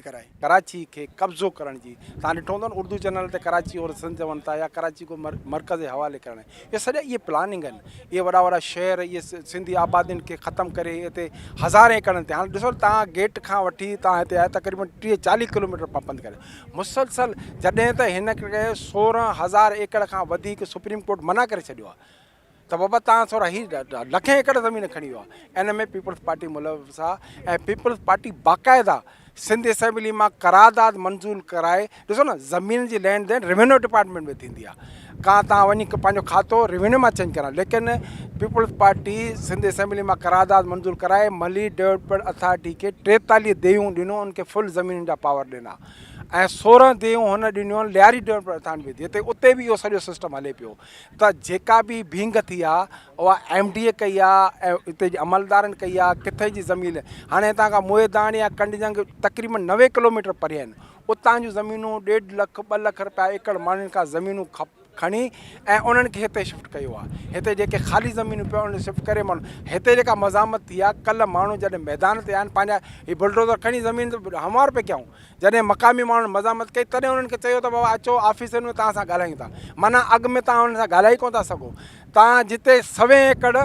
कराए कराची के कब्ज़ो करण जी तव्हां ॾिठो हूंदो न उर्दू चैनल ते कराची और सिंध चवनि था या कराची को मरकज़ जे हवाले करणु ये सॼा इहे प्लानिंग आहिनि। इहे वॾा वॾा शहर इहे सिंधी आबादियुनि खे ख़तमु करे हिते हज़ार एकड़नि ते हाणे ॾिसो तव्हां गेट खां वठी तव्हां हिते आहे तक़रीबन 30-40 किलोमीटर पंधु करे मुसलसल जॾहिं त हिन खे 16,000 एकड़ खां वधीक सुप्रीम कोर्ट मना करे छॾियो आहे त बाबा तव्हां थोरा लखें एकड़ ज़मीन खणी वियो आहे। इन में पीपल्स पार्टी मुलविस आहे ऐं पीपल्स पार्टी बाक़ाइदा सिंध असेंबली मां करारदाद मंज़ूर कराए ॾिसो न ज़मीन जी लेन देन रेवेन्यू डिपार्टमेंट में थींदी आहे का तव्हां वञी पंहिंजो खातो रेवेन्यू मां चेंज करायो लेकिन पीपल्स पार्टी सिंध असेंबली मां करारदाद मंज़ूर कराए मली डेवलपमेंट अथॉरिटी खे 43 देयूं ॾिनो उनखे फुल ज़मीन जा पावर ॾिना ऐं 16 देयूं हुन ॾिनियूं आहिनि लियारी डेवलपमेंट अथॉरिटी बि हिते उते बि इहो सॼो सिस्टम हले पियो त जेका बि भींग थी आहे उहा MDA कई आहे ऐं हिते जी अमलदारनि कई आहे किथे जी ज़मीन हाणे हितां खां मोएदान या कंडजंग तक़रीबन 90 किलोमीटर परे आहिनि उतां जूं ज़मीनूं 1.5 लख 2 लख रुपया एकड़ माण्हुनि खां ज़मीनूं खणी ऐं उन्हनि खे हिते शिफ्ट कयो आहे। हिते जेके ख़ाली ज़मीनूं पिया उन्हनि शिफ्ट करे माण्हू हिते जेका मज़ामत थी आहे कल्ह माण्हू जॾहिं मैदान ते आहिनि पंहिंजा हीअ बुलडोज़र खणी ज़मीन हमार पे कयूं जॾहिं मक़ामी माण्हुनि मज़ामत कई तॾहिं उन्हनि खे चयो त बाबा अचो ऑफिसनि में तव्हां सां ॻाल्हायूं था माना अॻु में तव्हां उन्हनि सां ॻाल्हाए कोन था सघो तव्हां जिते 100 एकड़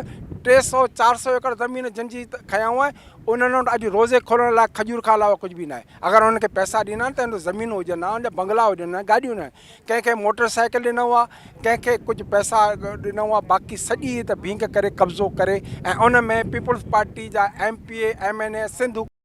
300-400 एकड़ ज़मीन जंहिंजी खयाऊं आहे उन्हनि वटि अॼु रोज़े खोलण लाइ खजूर खां अलावा कुझु बि न आहे। अगरि उन्हनि खे पैसा ॾिना त ज़मीन हुजनि उन बंगला हुजनि गाॾियूं न कंहिंखे मोटरसाइकिल ॾिनो आहे कंहिंखे कुझु पैसा ॾिनो आहे बाक़ी सॼी त भींग करे कब्ज़ो करे ऐं उन में पीपल्स पार्टी जा MPA MNA सिंध